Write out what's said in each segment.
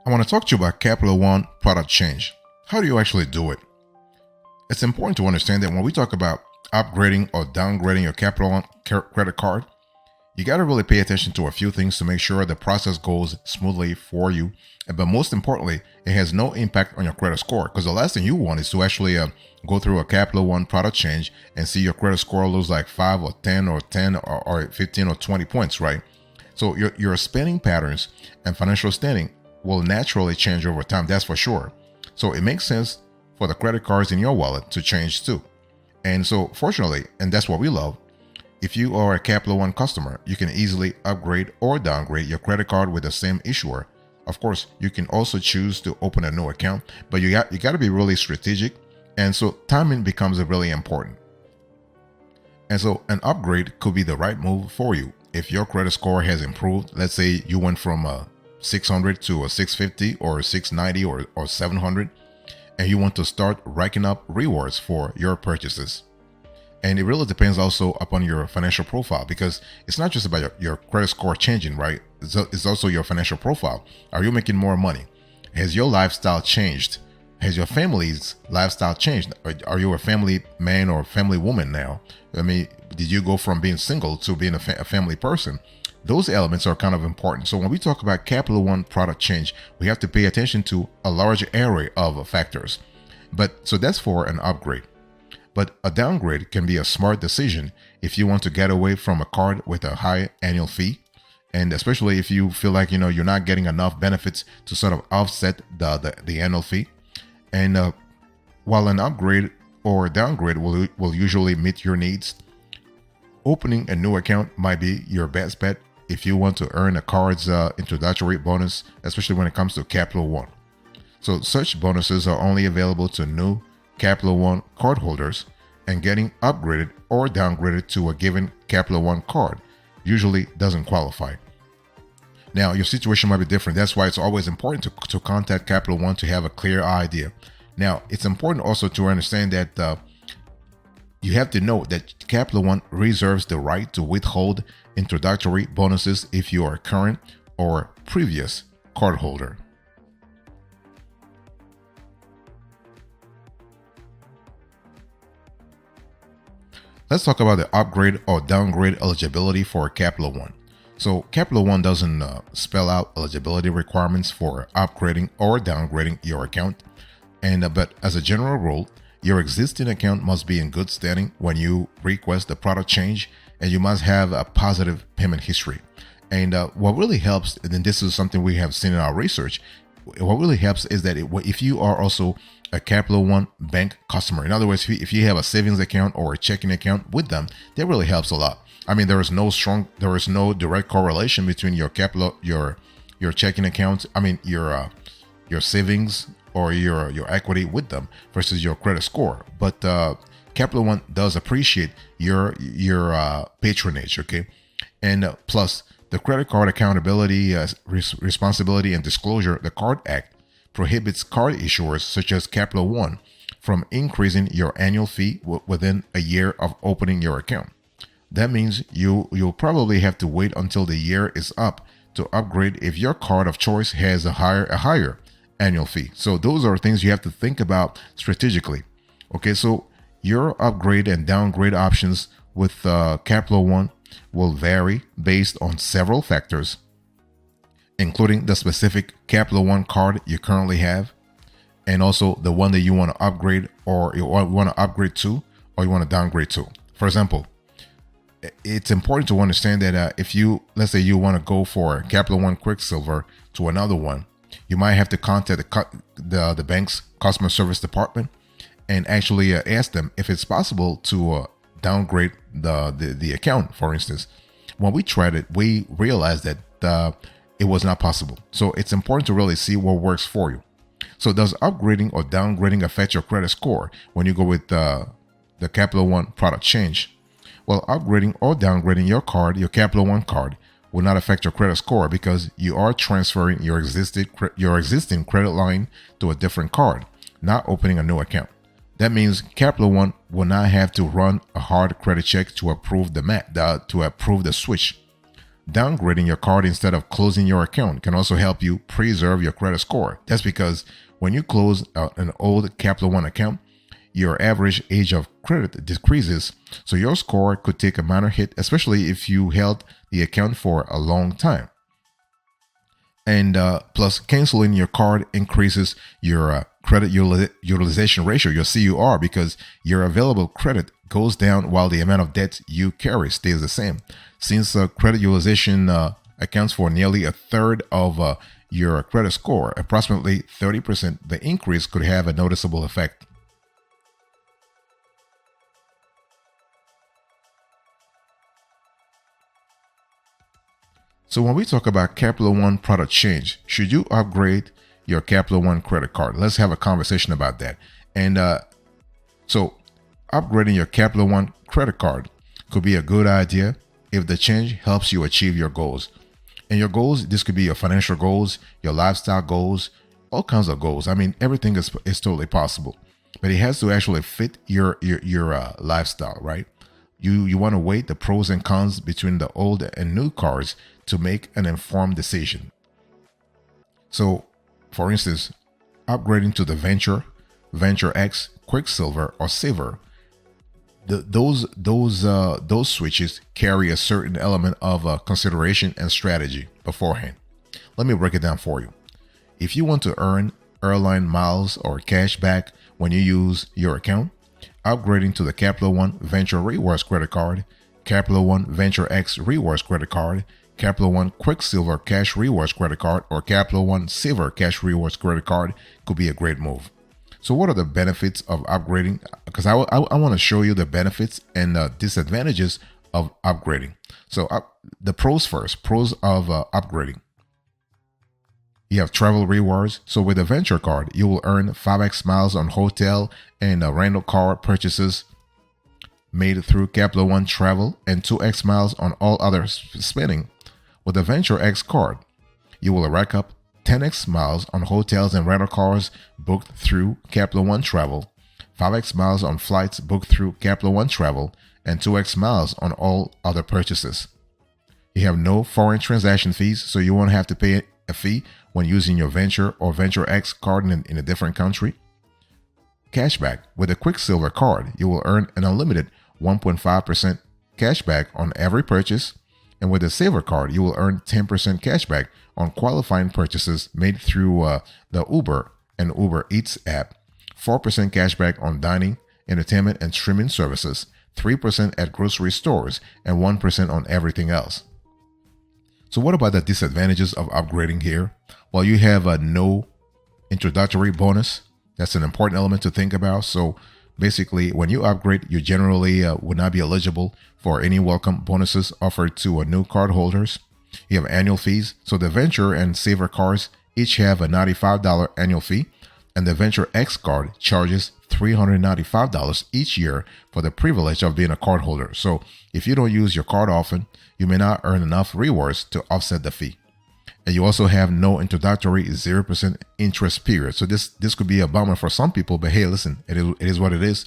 I want to talk to you about Capital One product change. How do you actually do it? It's important to understand that when we talk about upgrading or downgrading your Capital One credit card, you got to really pay attention to a few things to make sure the process goes smoothly for you. But most importantly, it has no impact on your credit score, because the last thing you want is to actually go through a Capital One product change and see your credit score lose like 5 or 10 or 10 or 15 or 20 points, right? So your spending patterns and financial standing will naturally change over time, that's for sure. So it makes sense for the credit cards in your wallet to change too. And so fortunately, and that's what we love, if you are a Capital One customer, you can easily upgrade or downgrade your credit card with the same issuer. Of course, you can also choose to open a new account, but you got to be really strategic. And so timing becomes really important. And so an upgrade could be the right move for you. If your credit score has improved, let's say you went from a 600 to a 650 or 690 or 700, and you want to start racking up rewards for your purchases. And it really depends also upon your financial profile, because it's not just about your credit score changing, right? It's also your financial profile. Are you making more money? Has your lifestyle changed? Has your family's lifestyle changed? Are you a family man or family woman now? I mean, did you go from being single to being a family person? Those elements are kind of important. So when we talk about Capital One product change, we have to pay attention to a large array of factors. So that's for an upgrade. But a downgrade can be a smart decision if you want to get away from a card with a high annual fee, and especially if you feel like you're not getting enough benefits to sort of offset the annual fee. And while an upgrade or downgrade will usually meet your needs, opening a new account might be your best bet if you want to earn a card's introductory bonus, especially when it comes to Capital One. So such bonuses are only available to new Capital One cardholders, and getting upgraded or downgraded to a given Capital One card usually doesn't qualify. Now, your situation might be different. That's why it's always important to contact Capital One to have a clear idea. Now, it's important also to understand that you have to know that Capital One reserves the right to withhold introductory bonuses if you are a current or previous cardholder. Let's talk about the upgrade or downgrade eligibility for Capital One. So Capital One doesn't spell out eligibility requirements for upgrading or downgrading your account. But as a general rule, your existing account must be in good standing when you request the product change, and you must have a positive payment history. And what really helps, and this is something we have seen in our research, what really helps is that if you are also a Capital One bank customer, in other words, if you have a savings account or a checking account with them, that really helps a lot. I mean, there is no direct correlation between your checking account, your savings or your equity with them versus your credit score. But Capital One does appreciate your patronage, okay? And plus, the Credit Card Accountability, Responsibility and Disclosure, the CARD Act, prohibits card issuers such as Capital One from increasing your annual fee within a year of opening your account. That means you'll probably have to wait until the year is up to upgrade if your card of choice has a higher annual fee. So those are things you have to think about strategically. Okay, so your upgrade and downgrade options with Capital One will vary based on several factors, including the specific Capital One card you currently have, and also the one that you want to upgrade or you want to upgrade to or you want to downgrade to. For example, it's important to understand that let's say you want to go for Capital One Quicksilver to another one, you might have to contact the bank's customer service department and actually ask them if it's possible to downgrade the account. For instance, when we tried it, we realized that it was not possible. So it's important to really see what works for you. So does upgrading or downgrading affect your credit score when you go with the Capital One product change? Well, upgrading or downgrading your Capital One card, will not affect your credit score because you are transferring your existing credit line to a different card, not opening a new account. That means Capital One will not have to run a hard credit check to approve the switch. downgrading your card instead of closing your account can also help you preserve your credit score. That's because when you close an old Capital One account, your average age of credit decreases, so your score could take a minor hit, especially if you held the account for a long time. And plus, canceling your card increases your credit utilization ratio, your CUR, because your available credit goes down while the amount of debt you carry stays the same. Since credit utilization accounts for nearly a third of your credit score, approximately 30%, the increase could have a noticeable effect. So when we talk about Capital One product change, should you upgrade your Capital One credit card? Let's have a conversation about that. And so upgrading your Capital One credit card could be a good idea if the change helps you achieve your goals. And your goals, this could be your financial goals, your lifestyle goals, all kinds of goals. I mean, everything is totally possible, but it has to actually fit your lifestyle, right? You want to weigh the pros and cons between the old and new cards to make an informed decision. So, for instance, upgrading to the Venture X, Quicksilver, or Silver, those switches carry a certain element of consideration and strategy beforehand. Let me break it down for you. If you want to earn airline miles or cash back when you use your account, upgrading to the Capital One Venture Rewards credit card, Capital One Venture X Rewards credit card, Capital One Quicksilver Cash Rewards credit card, or Capital One Silver Cash Rewards credit card could be a great move. So what are the benefits of upgrading? Because I want to show you the benefits and the disadvantages of upgrading. So the pros first, pros of upgrading. You have travel rewards. So with the Venture card, you will earn 5x miles on hotel and rental car purchases made through Capital One Travel, and 2x miles on all other spending. With the Venture X card, you will rack up 10x miles on hotels and rental cars booked through Capital One Travel, 5x miles on flights booked through Capital One Travel, and 2x miles on all other purchases. You have no foreign transaction fees, so you won't have to pay a fee when using your Venture or Venture X card in a different country. Cashback. With a Quicksilver card, you will earn an unlimited 1.5% cashback on every purchase. And with the Silver card, you will earn 10% cashback on qualifying purchases made through the Uber and Uber Eats app, 4% cashback on dining, entertainment, and streaming services, 3% at grocery stores, and 1% on everything else. So what about the disadvantages of upgrading here? Well, you have a no introductory bonus. That's an important element to think about. So basically, when you upgrade, you generally would not be eligible for any welcome bonuses offered to new card holders. You have annual fees. So the Venture and Silver cards each have a $95 annual fee, and the Venture X card charges $395 each year for the privilege of being a card holder. So if you don't use your card often, you may not earn enough rewards to offset the fee. And you also have no introductory 0% interest period. So this could be a bummer for some people, but hey, listen, it is what it is.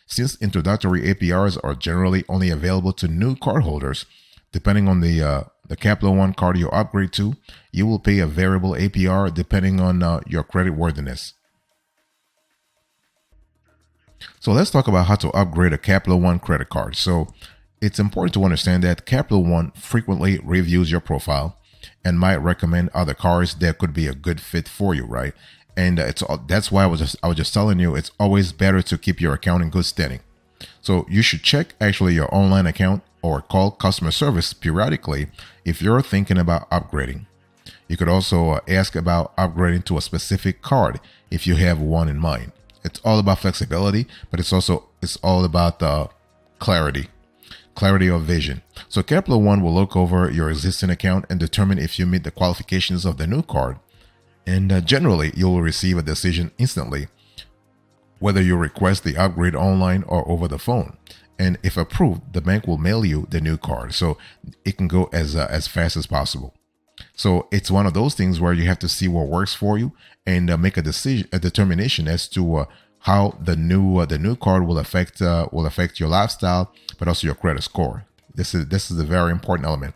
Since introductory APRs are generally only available to new cardholders, depending on the Capital One card you upgrade to, you will pay a variable APR depending on your credit worthiness. So let's talk about how to upgrade a Capital One credit card. So it's important to understand that Capital One frequently reviews your profile and might recommend other cards that could be a good fit for you, right? And that's why I was just telling you, it's always better to keep your account in good standing. So you should check actually your online account or call customer service periodically if you're thinking about upgrading. You could also ask about upgrading to a specific card if you have one in mind. It's all about flexibility, but it's all about clarity of vision. So Capital One will look over your existing account and determine if you meet the qualifications of the new card. And generally, you will receive a decision instantly, whether you request the upgrade online or over the phone. And if approved, the bank will mail you the new card, so it can go as fast as possible. So it's one of those things where you have to see what works for you and make a determination as to how the new card will affect your lifestyle, but also your credit score. This is a very important element,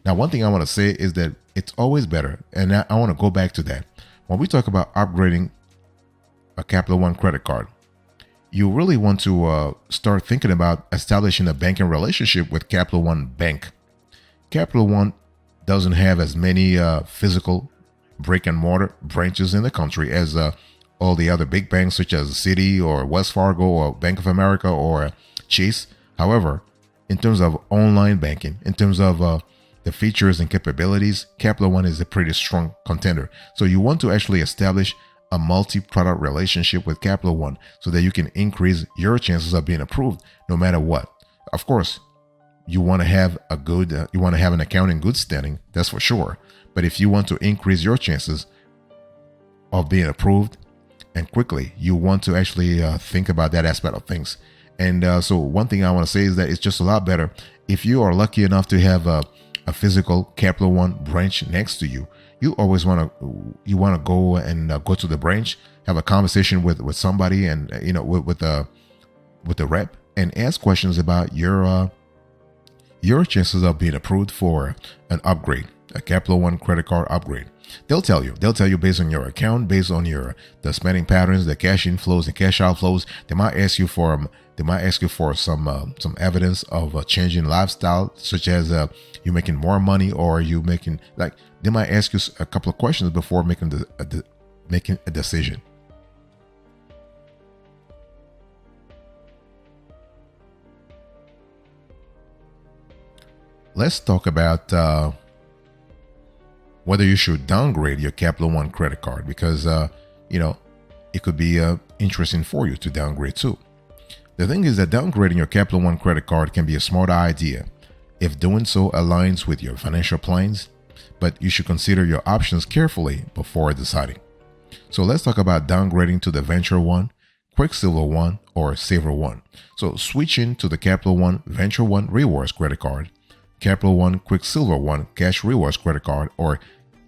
Now, one thing I want to say is that it's always better, and I want to go back to that. When we talk about upgrading a Capital One credit card, you really want to start thinking about establishing a banking relationship with Capital One Bank. Capital One doesn't have as many physical brick and mortar branches in the country as all the other big banks such as Citi or Wells Fargo or Bank of America or Chase. However, in terms of online banking, in terms of the features and capabilities, Capital One is a pretty strong contender. So you want to actually establish a multi-product relationship with Capital One so that you can increase your chances of being approved no matter what. Of course, you want to have a good, you want to have an account in good standing, that's for sure. But if you want to increase your chances of being approved and quickly, you want to actually think about that aspect of things. And so one thing I want to say is that it's just a lot better if you are lucky enough to have a physical Capital One branch next to you. You always want to go and go to the branch, have a conversation with somebody, and with the rep, and ask questions about your chances of being approved for an upgrade, a Capital One credit card upgrade. They'll tell you based on your account, based on the spending patterns, the cash inflows and cash outflows. They might ask you for some evidence of a changing lifestyle, such as you making more money, or you making, like, they might ask you a couple of questions before making a decision. Let's talk about whether you should downgrade your Capital One credit card, because it could be interesting for you to downgrade too. The thing is that downgrading your Capital One credit card can be a smart idea if doing so aligns with your financial plans, but you should consider your options carefully before deciding. So let's talk about downgrading to the Venture One, Quicksilver One, or Saver One. So switching to the Capital One Venture One Rewards credit card, Capital One Quicksilver One Cash Rewards credit card, or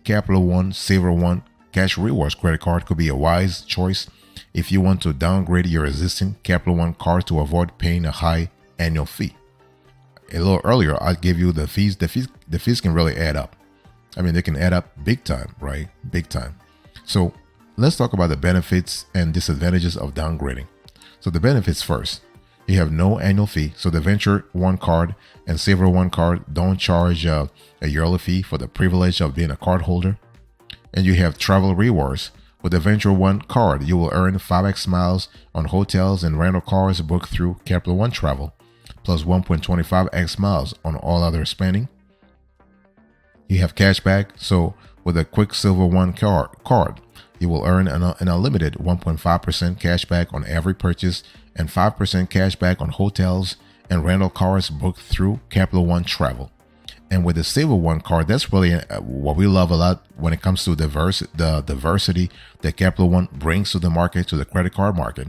Capital One Saver One Cash Rewards credit card could be a wise choice if you want to downgrade your existing Capital One card to avoid paying a high annual fee. A little earlier, I gave you the fees. The fees can really add up. I mean, they can add up big time, right? Big time. So let's talk about the benefits and disadvantages of downgrading. So the benefits first. You have no annual fee. So the Venture One card and Saver One card don't charge a yearly fee for the privilege of being a card holder. And you have travel rewards. With the Venture One card, you will earn 5x miles on hotels and rental cars booked through Capital One Travel, plus 1.25x miles on all other spending. You have cashback. So with a Quicksilver One card, you will earn an unlimited 1.5% cashback on every purchase and 5% cashback on hotels and rental cars booked through Capital One Travel. And with the Saver One card, that's really what we love a lot when it comes to the diversity that Capital One brings to the market, to the credit card market.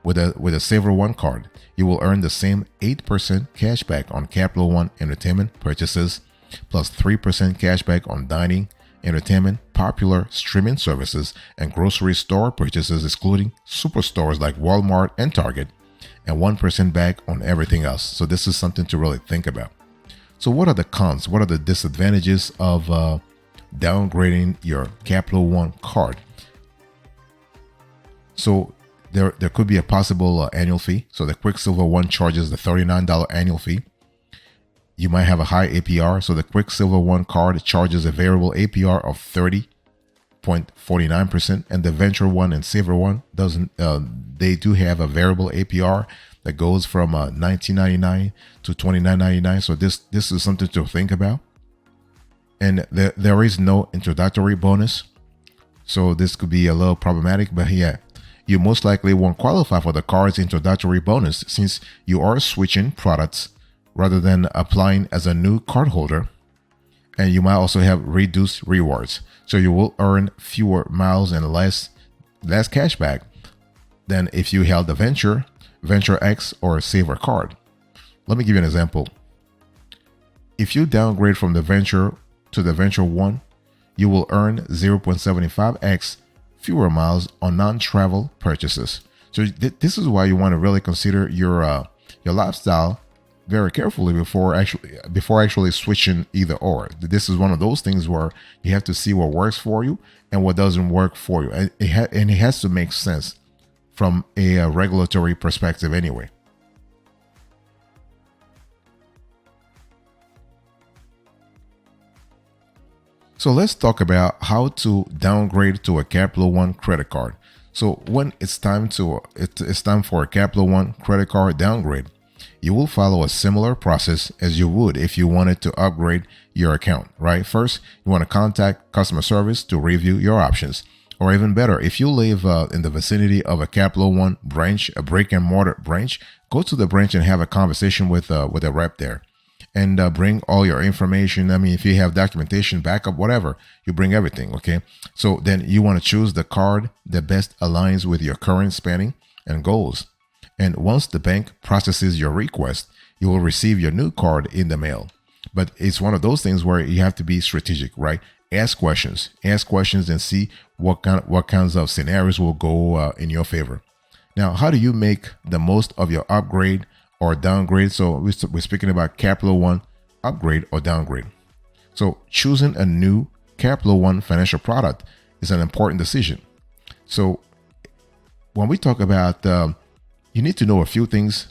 With a Saver One card, you will earn the same 8% cashback on Capital One entertainment purchases, plus 3% cashback on dining, entertainment, popular streaming services, and grocery store purchases, excluding superstores like Walmart and Target, and 1% back on everything else. So this is something to really think about. So what are the cons? What are the disadvantages of downgrading your Capital One card? So there could be a possible annual fee. So the Quicksilver One charges the $39 annual fee. You might have a high APR. So the Quicksilver One card charges a variable APR of 30.49%, and the Venture One and Saver One doesn't. They do have a variable APR that goes from $19.99 to $29.99. So this is something to think about. And there is no introductory bonus, so this could be a little problematic. But yeah, you most likely won't qualify for the card's introductory bonus since you are switching products rather than applying as a new cardholder. And you might also have reduced rewards, so you will earn fewer miles and less cashback than if you held the Venture X, or Saver card. Let me give you an example. If you downgrade from the Venture to the Venture One, you will earn 0.75x fewer miles on non-travel purchases. So this is why you want to really consider your lifestyle very carefully before actually switching either or. This is one of those things where you have to see what works for you and what doesn't work for you, and it has to make sense from a regulatory perspective anyway. So let's talk about how to downgrade to a Capital One credit card. So when it's time for a Capital One credit card downgrade, you will follow a similar process as you would if you wanted to upgrade your account, right? First, you want to contact customer service to review your options. Or even better, if you live in the vicinity of a Capital One branch, a brick and mortar branch, go to the branch and have a conversation with a rep there. And bring all your information. I mean, if you have documentation, backup, whatever, you bring everything, okay? So then you want to choose the card that best aligns with your current spending and goals. And once the bank processes your request, you will receive your new card in the mail. But it's one of those things where you have to be strategic, right? Ask questions and see what kinds of scenarios will go in your favor. Now, how do you make the most of your upgrade or downgrade? So we're speaking about Capital One upgrade or downgrade. So choosing a new Capital One financial product is an important decision. So when we talk about, you need to know a few things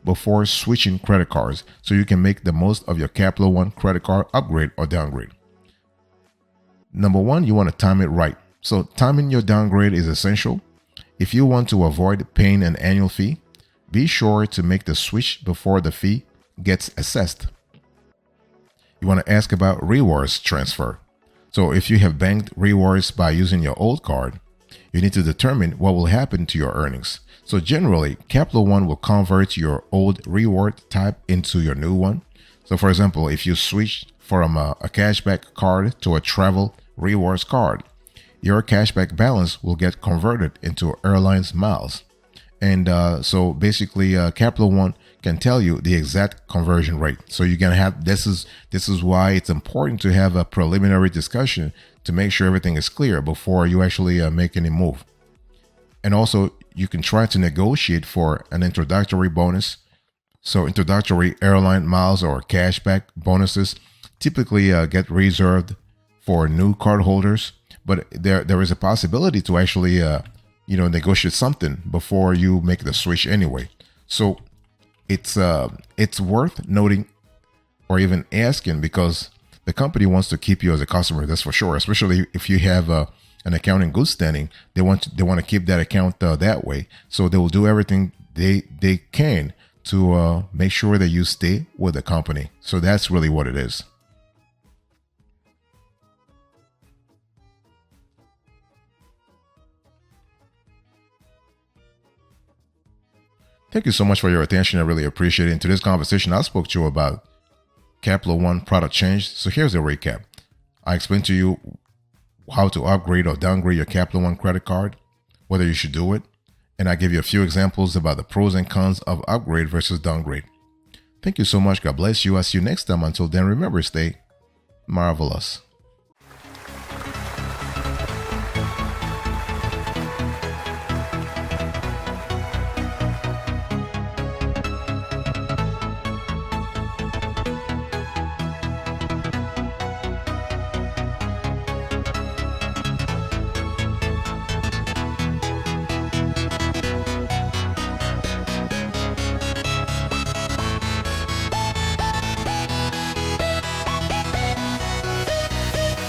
before switching credit cards so you can make the most of your Capital One credit card upgrade or downgrade. Number one, you want to time it right. So timing your downgrade is essential. If you want to avoid paying an annual fee, be sure to make the switch before the fee gets assessed. You want to ask about rewards transfer. So if you have banked rewards by using your old card, you need to determine what will happen to your earnings. So generally, Capital One will convert your old reward type into your new one. So for example, if you switch from a cashback card to a travel rewards card, your cashback balance will get converted into airlines miles. And so basically, Capital One can tell you the exact conversion rate. So you're gonna have this is why it's important to have a preliminary discussion to make sure everything is clear before you actually make any move. And also, you can try to negotiate for an introductory bonus. So introductory airline miles or cashback bonuses typically get reserved for new cardholders, but there is a possibility to actually negotiate something before you make the switch anyway. So it's worth noting or even asking, because the company wants to keep you as a customer, that's for sure. Especially if you have an account in good standing, they want to keep that account that way. So they will do everything they can to make sure that you stay with the company. So that's really what it is. Thank you so much for your attention. I really appreciate it. In today's conversation, I spoke to you about Capital One product change. So here's a recap. I explained to you how to upgrade or downgrade your Capital One credit card, whether you should do it, and I give you a few examples about the pros and cons of upgrade versus downgrade. Thank you so much. God bless you. I'll see you next time. Until then, remember, stay marvelous.